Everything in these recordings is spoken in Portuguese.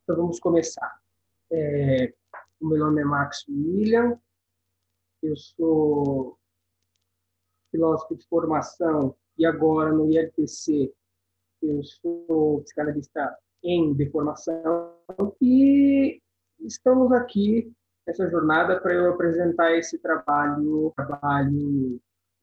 Então, vamos começar. O meu nome é Max William, eu sou filósofo de formação e agora no ILPC eu sou psicanalista em deformação e estamos aqui nessa jornada para eu apresentar esse trabalho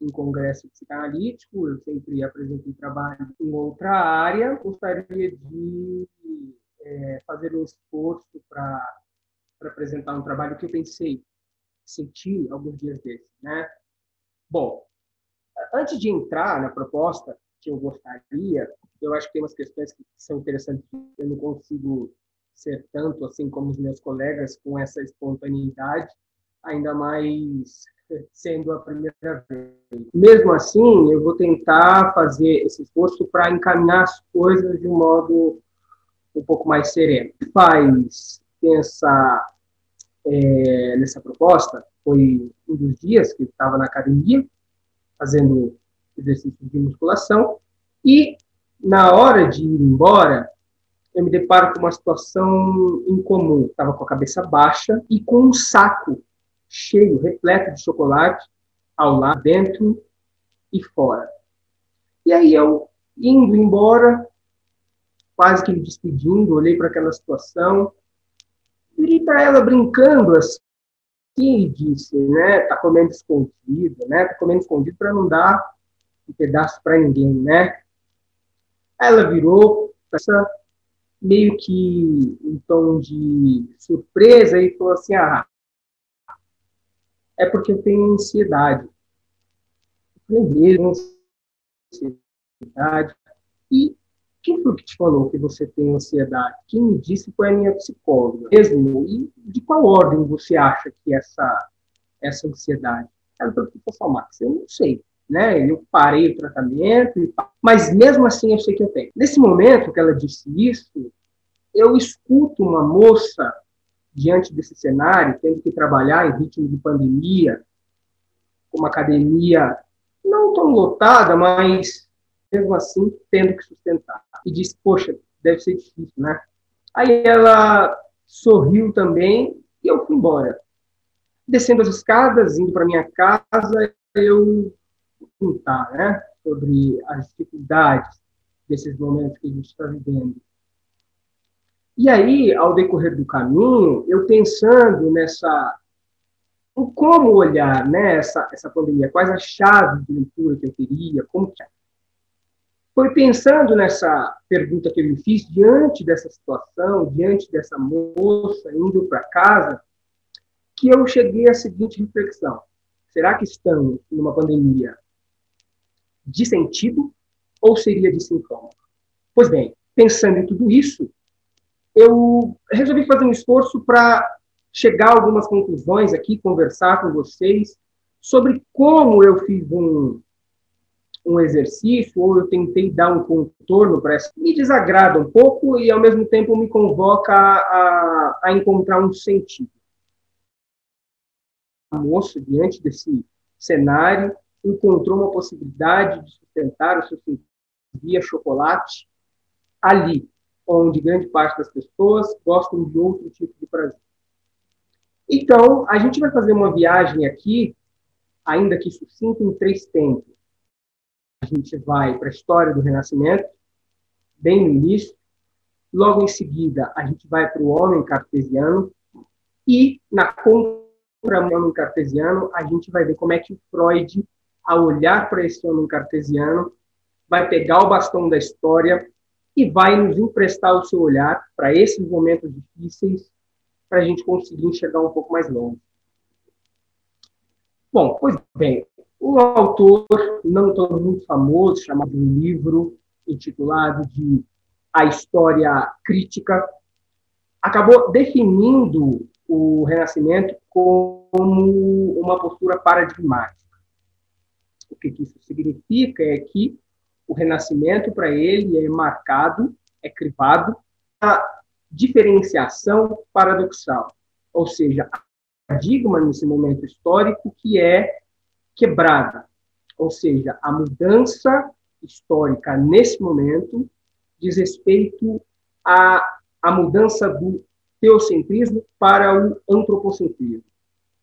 em congresso psicanalítico. Eu sempre apresentei trabalho em outra área. Gostaria de fazer um esforço para apresentar um trabalho que eu pensei, senti alguns dias desses, né? Bom, antes de entrar na proposta que eu gostaria, eu acho que tem umas questões que são interessantes. Eu não consigo ser tanto assim como os meus colegas com essa espontaneidade, ainda mais sendo a primeira vez. Mesmo assim, eu vou tentar fazer esse esforço para encaminhar as coisas de um modo um pouco mais sereno. Faz pensar nessa proposta foi um dos dias que eu estava na academia, fazendo exercícios de musculação, e na hora de ir embora, eu me deparo com uma situação incomum. Estava com a cabeça baixa e com um saco cheio, repleto de chocolate, ao lado, dentro e fora. E aí eu, indo embora, quase que me despedindo, olhei para aquela situação, virei para ela brincando assim, e disse, né, tá comendo escondido, né, tá comendo escondido para não dar um pedaço para ninguém, né. Ela virou, meio que em tom de surpresa e falou assim, é porque eu tenho ansiedade. Eu falei, mesmo, ansiedade. E quem foi que te falou que você tem ansiedade? Quem me disse foi a minha psicóloga. Mesmo? E de qual ordem você acha que essa ansiedade? Ela falou, pessoal, Max, eu não sei. Né? Eu parei o tratamento, mas mesmo assim eu sei que eu tenho. Nesse momento que ela disse isso, eu escuto uma moça diante desse cenário, tendo que trabalhar em ritmo de pandemia, com uma academia não tão lotada, mas mesmo assim tendo que sustentar. E disse, poxa, deve ser difícil, né? Aí ela sorriu também e eu fui embora. Descendo as escadas, indo para minha casa, eu contar, né, sobre as dificuldades desses momentos que a gente está vivendo. E aí, ao decorrer do caminho, eu pensando como olhar, né, essa pandemia, quais as chaves de leitura que eu teria, como que foi pensando nessa pergunta que eu me fiz diante dessa situação, diante dessa moça indo para casa, que eu cheguei à seguinte reflexão: será que estamos numa pandemia de sentido ou seria de sintoma? Pois bem, pensando em tudo isso, eu resolvi fazer um esforço para chegar a algumas conclusões aqui, conversar com vocês sobre como eu fiz um exercício, ou eu tentei dar um contorno para essa. Me desagrada um pouco e, ao mesmo tempo, me convoca a encontrar um sentido. A moça, diante desse cenário, encontrou uma possibilidade de sustentar o seu sentido via chocolate ali, onde grande parte das pessoas gostam de outro tipo de prazer. Então, a gente vai fazer uma viagem aqui, ainda que sucinta, em 3 tempos. A gente vai para a história do Renascimento, bem no início. Logo em seguida, a gente vai para o homem cartesiano. E, na contramão do homem cartesiano, a gente vai ver como é que o Freud, ao olhar para esse homem cartesiano, vai pegar o bastão da história e vai nos emprestar o seu olhar para esses momentos difíceis, para a gente conseguir enxergar um pouco mais longe. Bom, pois bem, um autor não tão muito famoso, chamado de um livro intitulado de A História Crítica, acabou definindo o Renascimento como uma postura paradigmática. O que isso significa é que o Renascimento, para ele, é marcado, é crivado, a diferenciação paradoxal, ou seja, paradigma nesse momento histórico que é quebrada, ou seja, a mudança histórica nesse momento diz respeito a a mudança do teocentrismo para o antropocentrismo.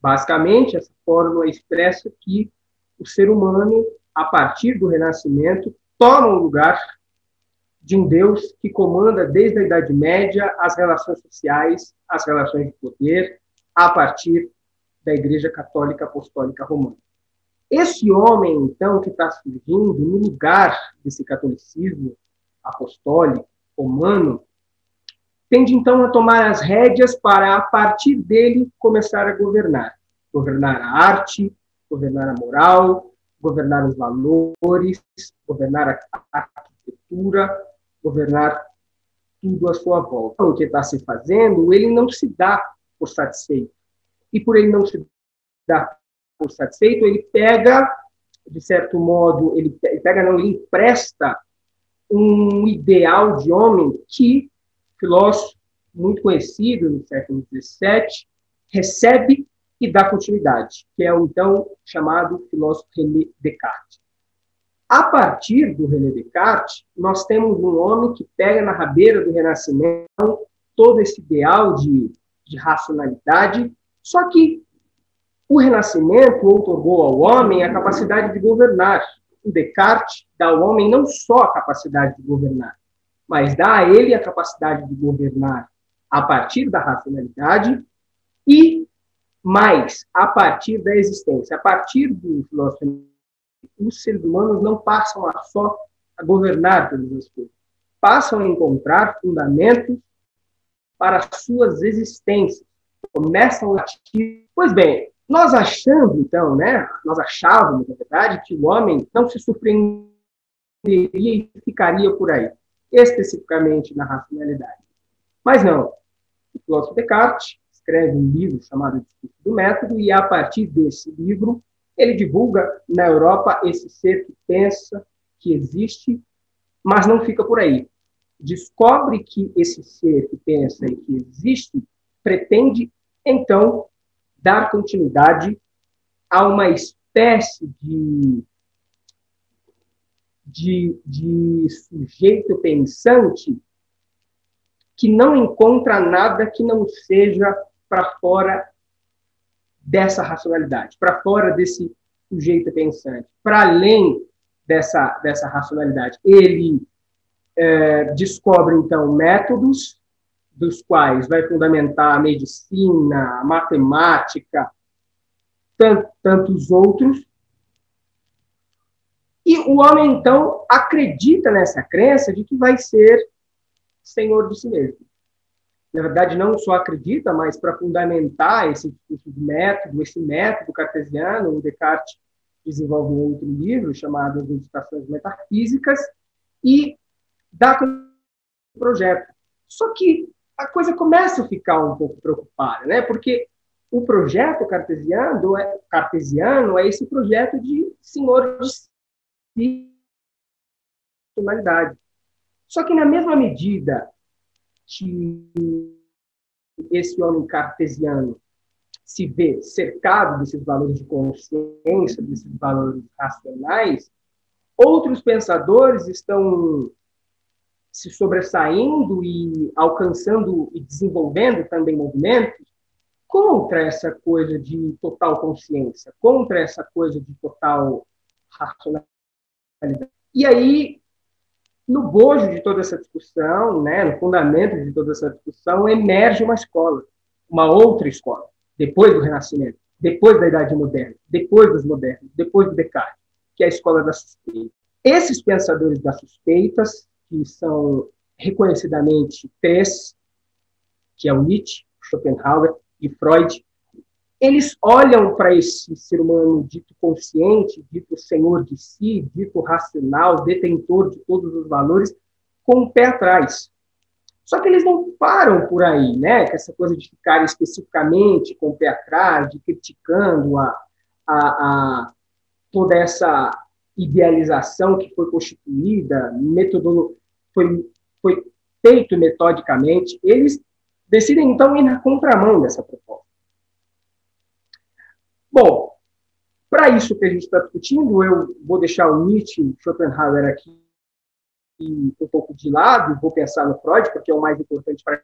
Basicamente, essa fórmula expressa que o ser humano, a partir do Renascimento, toma o lugar de um Deus que comanda desde a Idade Média as relações sociais, as relações de poder, a partir da Igreja Católica Apostólica Romana. Esse homem, então, que está surgindo no lugar desse catolicismo apostólico, romano, tende, então, a tomar as rédeas para, a partir dele, começar a governar. Governar a arte, governar a moral, governar os valores, governar a arquitetura, governar tudo à sua volta. O que está se fazendo, ele não se dá por satisfeito. E por ele não se dar por satisfeito, ele pega, de certo modo, ele empresta um ideal de homem que, filósofo muito conhecido no século XVII, recebe e dá continuidade, que é o então chamado filósofo René Descartes. A partir do René Descartes, nós temos um homem que pega na rabeira do Renascimento todo esse ideal de racionalidade, só que o Renascimento outorgou ao homem a capacidade de governar. O Descartes dá ao homem não só a capacidade de governar, mas dá a ele a capacidade de governar a partir da racionalidade e mais a partir da existência. A partir do filósofo, os seres humanos não passam a só a governar todas as coisas, passam a encontrar fundamentos para as suas existências, começam a agir. Pois bem, nós achamos, então, nós achávamos, na verdade, que o homem não se surpreenderia e ficaria por aí, especificamente na racionalidade. Mas não. O filósofo Descartes escreve um livro chamado Discurso do Método, e a partir desse livro, ele divulga na Europa esse ser que pensa, que existe, mas não fica por aí. Descobre que esse ser que pensa e que existe pretende, então, dar continuidade a uma espécie de sujeito pensante que não encontra nada que não seja para fora dessa racionalidade, para fora desse sujeito pensante, para além dessa racionalidade. Ele descobre, então, métodos dos quais vai fundamentar a medicina, a matemática, tantos outros. E o homem, então, acredita nessa crença de que vai ser senhor de si mesmo. Na verdade, não só acredita, mas para fundamentar esse método, esse método cartesiano, o Descartes desenvolve um outro livro chamado As Meditações Metafísicas e dá com o projeto. Só que a coisa começa a ficar um pouco preocupada, né? Porque o projeto cartesiano é esse projeto de senhor de si, personalidade. Só que na mesma medida que esse homem cartesiano se vê cercado desses valores de consciência, desses valores racionais, outros pensadores estão se sobressaindo e alcançando e desenvolvendo também movimentos contra essa coisa de total consciência, contra essa coisa de total racionalidade. E aí, no bojo de toda essa discussão, no fundamento de toda essa discussão, emerge uma escola, uma outra escola, depois do Renascimento, depois da Idade Moderna, depois dos modernos, depois do Descartes, que é a escola da suspeita. Esses pensadores das suspeitas, que são reconhecidamente três, que é o Nietzsche, Schopenhauer e Freud, eles olham para esse ser humano dito consciente, dito senhor de si, dito racional, detentor de todos os valores, com o pé atrás. Só que eles não param por aí, com essa coisa de ficar especificamente com o pé atrás, de criticando toda essa idealização que foi constituída, foi feito metodicamente. Eles decidem, então, ir na contramão dessa proposta. Bom, para isso que a gente está discutindo, eu vou deixar o Nietzsche e o Schopenhauer aqui um pouco de lado, vou pensar no Freud, porque é o mais importante para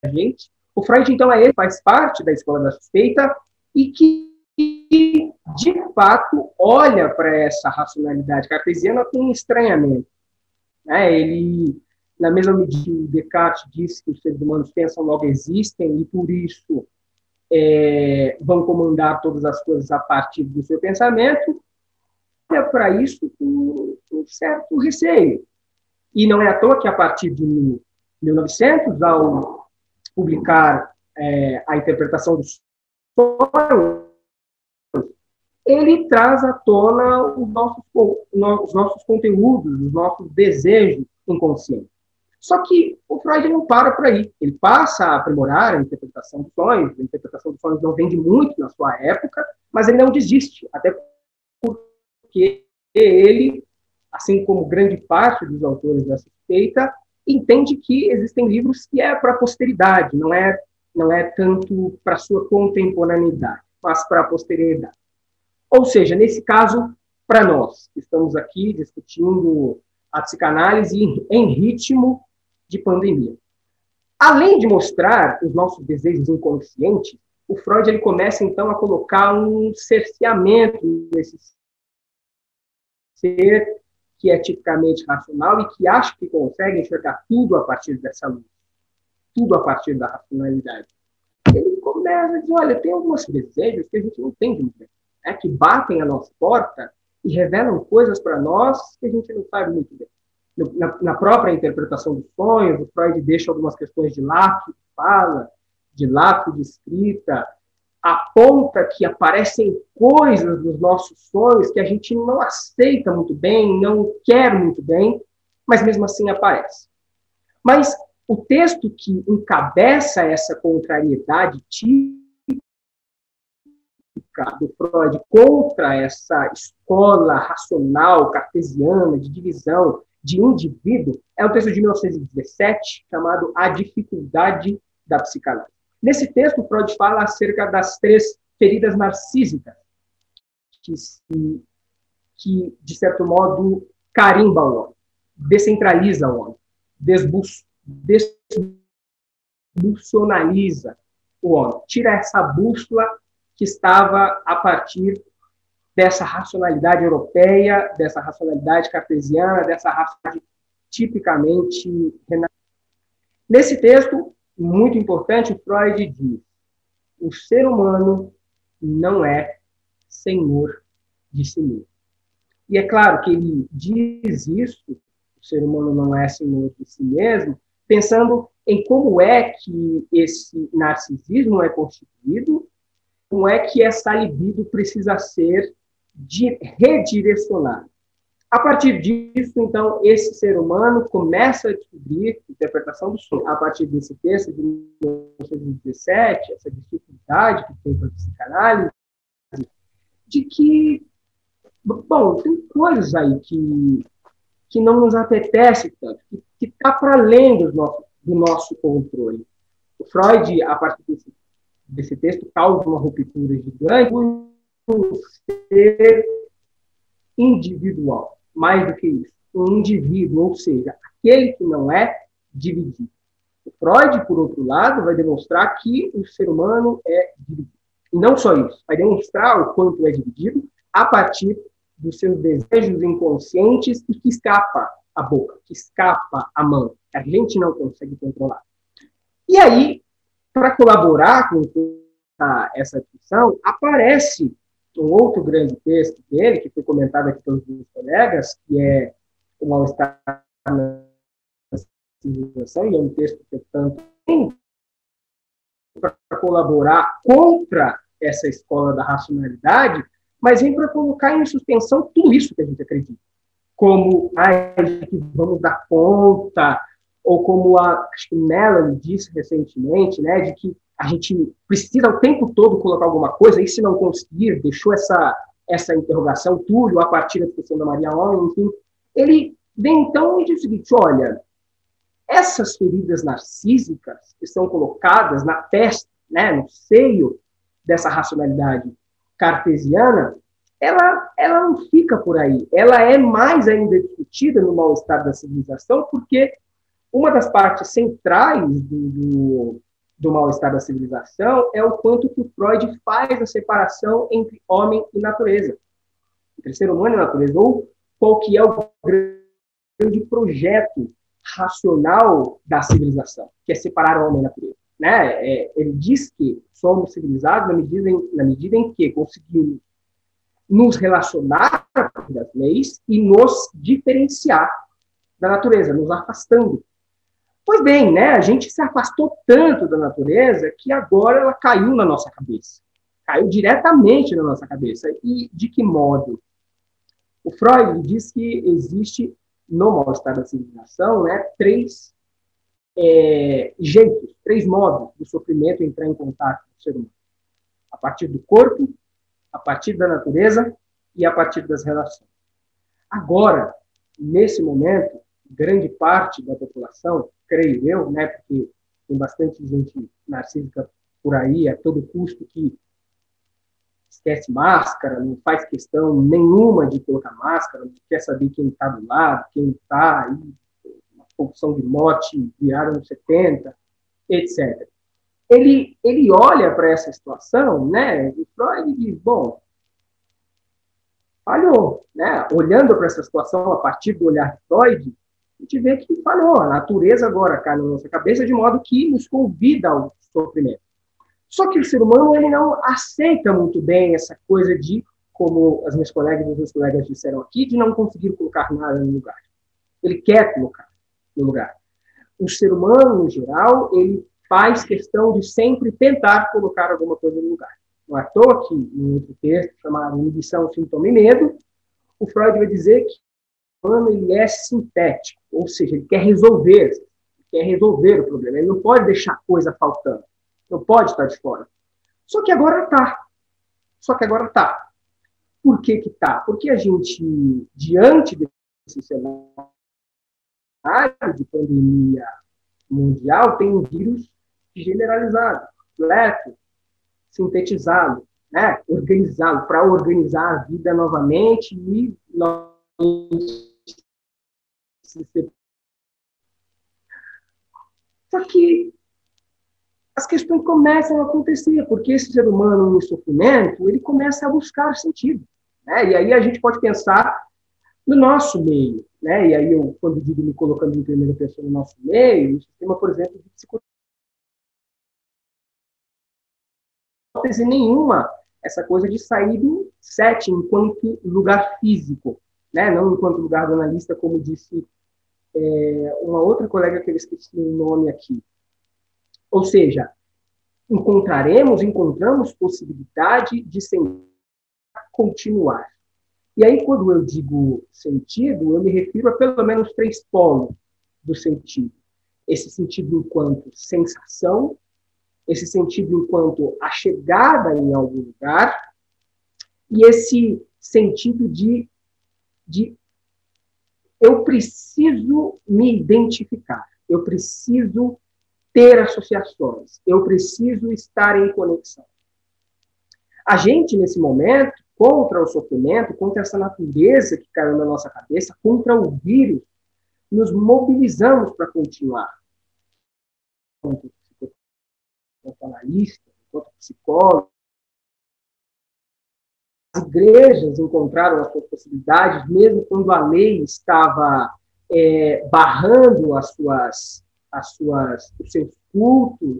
a gente. O Freud, então, ele faz parte da escola da suspeita e que, de fato, olha para essa racionalidade cartesiana com um estranhamento. Né? Ele, na mesma medida que Descartes disse que os seres humanos pensam, logo existem, e por isso vão comandar todas as coisas a partir do seu pensamento, olha para isso com um certo receio. E não é à toa que, a partir de 1900, ao publicar a interpretação dos sonhos, ele traz à tona os nossos conteúdos, os nossos desejos inconscientes. Só que o Freud não para por aí. Ele passa a aprimorar a interpretação dos sonhos. A interpretação dos sonhos não vende muito na sua época, mas ele não desiste, até porque ele, assim como grande parte dos autores da suspeita, entende que existem livros que é para a posteridade, não é tanto para a sua contemporaneidade, mas para a posteridade. Ou seja, nesse caso, para nós, que estamos aqui discutindo a psicanálise em ritmo de pandemia. Além de mostrar os nossos desejos inconscientes, o Freud ele começa, então, a colocar um cerceamento nesse ser que é tipicamente racional e que acha que consegue enxergar tudo a partir dessa luz, tudo a partir da racionalidade. Ele começa a dizer, olha, tem alguns desejos que a gente não entende muito bem, que batem a nossa porta e revelam coisas para nós que a gente não sabe muito bem. Na própria interpretação dos sonhos, o Freud deixa algumas questões de lapso de fala, de lapso de escrita, aponta que aparecem coisas nos nossos sonhos que a gente não aceita muito bem, não quer muito bem, mas mesmo assim aparece. Mas o texto que encabeça essa contrariedade típica do Freud contra essa escola racional cartesiana de divisão de indivíduo é o texto de 1917 chamado A Dificuldade da Psicanálise. Nesse texto, Freud fala acerca das 3 feridas narcísicas que de certo modo, carimba o homem, descentraliza o homem, desbussionaliza o homem, tira essa bússola que estava a partir dessa racionalidade europeia, dessa racionalidade cartesiana, dessa racionalidade tipicamente renascentista. Nesse texto, muito importante, Freud diz: o ser humano não é senhor de si mesmo. E é claro que ele diz isso, o ser humano não é senhor de si mesmo, pensando em como é que esse narcisismo é constituído, como é que essa libido precisa ser redirecionada. A partir disso, então, esse ser humano começa a descobrir a interpretação do sonho. A partir desse texto de 1917, essa dificuldade que tem para a psicanálise, de que, bom, tem coisas aí que não nos apetece tanto, que está para além do nosso controle. O Freud, a partir desse texto, causa uma ruptura gigante no ser individual. Mais do que isso, um indivíduo, ou seja, aquele que não é dividido. O Freud, por outro lado, vai demonstrar que o ser humano é dividido. E não só isso, vai demonstrar o quanto é dividido a partir dos seus desejos inconscientes e que escapa a boca, que escapa a mão, que a gente não consegue controlar. E aí, para colaborar com essa discussão, aparece um outro grande texto dele, que foi comentado aqui pelos meus colegas, que é O Mal-Estar na Civilização, e é um texto que eu tanto tenho para colaborar contra essa escola da racionalidade, mas vem para colocar em suspensão tudo isso que a gente acredita. Como que vamos dar conta, ou como acho que Melanie disse recentemente, né, de que a gente precisa o tempo todo colocar alguma coisa, e se não conseguir, deixou essa interrogação, Túlio, a partir da discussão da Maria Homem, enfim, ele vem então e diz o seguinte: olha, essas feridas narcísicas que são colocadas na testa, né, no seio dessa racionalidade cartesiana, ela não fica por aí, ela é mais ainda discutida. embutida no mal-estar da civilização, porque uma das partes centrais do mal-estar da civilização é o quanto que o Freud faz a separação entre homem e natureza, entre ser humano e natureza, ou qual que é o grande projeto racional da civilização, que é separar homem e natureza. Né? Ele diz que somos civilizados na medida em que conseguimos nos relacionar das leis e nos diferenciar da natureza, nos afastando. Pois bem, né, a gente se afastou tanto da natureza que agora ela caiu na nossa cabeça. Caiu diretamente na nossa cabeça. E de que modo? O Freud diz que existe, no mal-estar da civilização, né, três jeitos, três modos do sofrimento entrar em contato com o ser humano. A partir do corpo, a partir da natureza e a partir das relações. Agora, nesse momento, grande parte da população, creio eu, né, porque tem bastante gente narcísica por aí, a todo custo, que esquece máscara, não faz questão nenhuma de colocar máscara, não quer saber quem está do lado, quem está aí, uma pulsão de morte virada nos 70, etc. Ele olha para essa situação, né, e Freud diz, bom, falhou, né? Olhando para essa situação a partir do olhar de Freud, a gente vê que falhou. A natureza agora cai na nossa cabeça de modo que nos convida ao sofrimento. Só que o ser humano ele não aceita muito bem essa coisa de, como as minhas colegas e os meus colegas disseram aqui, de não conseguir colocar nada no lugar. Ele quer colocar no lugar. O ser humano, no geral, ele faz questão de sempre tentar colocar alguma coisa no lugar. Não é à toa que, em outro texto chamado Inibição, Sintoma e Medo, o Freud vai dizer que o humano ele é sintético, ou seja, ele quer resolver o problema. Ele não pode deixar coisa faltando, não pode estar de fora. Só que agora está. Por que que está? Porque a gente, diante desse cenário de pandemia mundial, tem um vírus generalizado, completo, sintetizá-lo, né? Organizá-lo, para organizar a vida novamente e só que as questões começam a acontecer, porque esse ser humano em sofrimento, ele começa a buscar sentido, né? E aí a gente pode pensar no nosso meio, né? E aí eu, quando digo me colocando em primeira pessoa no nosso meio, no sistema, por exemplo, de hipótese nenhuma essa coisa de sair do set enquanto lugar físico, né? Não enquanto lugar do analista, como disse uma outra colega que eu esqueci o nome aqui. Ou seja, encontramos possibilidade de continuar. E aí, quando eu digo sentido, eu me refiro a pelo menos 3 polos do sentido. Esse sentido enquanto sensação, esse sentido enquanto a chegada em algum lugar, e esse sentido de eu preciso me identificar, eu preciso ter associações, eu preciso estar em conexão. A gente, nesse momento, contra o sofrimento, contra essa natureza que caiu na nossa cabeça, contra o vírus, nos mobilizamos para continuar. Enquanto analista, enquanto psicólogo, as igrejas encontraram as suas possibilidades, mesmo quando a lei estava barrando os seus cultos,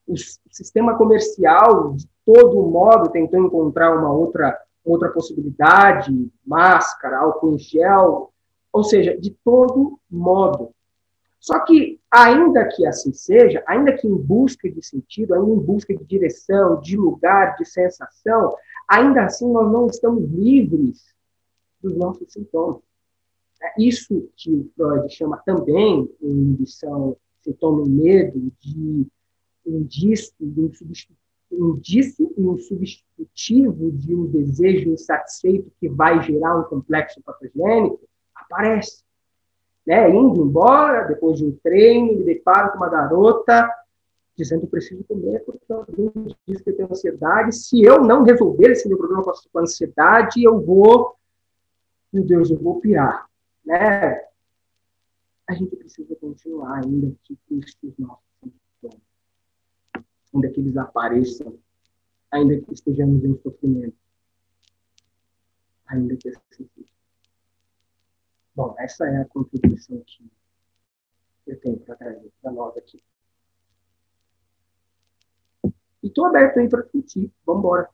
o sistema comercial, de todo modo, tentou encontrar uma outra possibilidade, máscara, álcool em gel, ou seja, de todo modo. Só que, ainda que assim seja, ainda que em busca de sentido, ainda em busca de direção, de lugar, de sensação, ainda assim nós não estamos livres dos nossos sintomas. Isso que o Freud chama também, em inibição, sintoma e medo, de indício e um substitutivo de um desejo insatisfeito que vai gerar um complexo patogênico, aparece. Né? Indo embora, depois de um treino, me deparo com uma garota dizendo que preciso comer porque alguém diz que eu tenho ansiedade. Se eu não resolver esse meu problema com a ansiedade, eu vou, meu Deus, eu vou pirar. né? A gente precisa continuar, ainda que custe os nossos sintomas, ainda que eles apareçam, ainda que estejamos em sofrimento, ainda que assim seja. Bom, essa é a contribuição que eu tenho para trazer para nós aqui. E estou aberto aí para discutir. Vamos embora.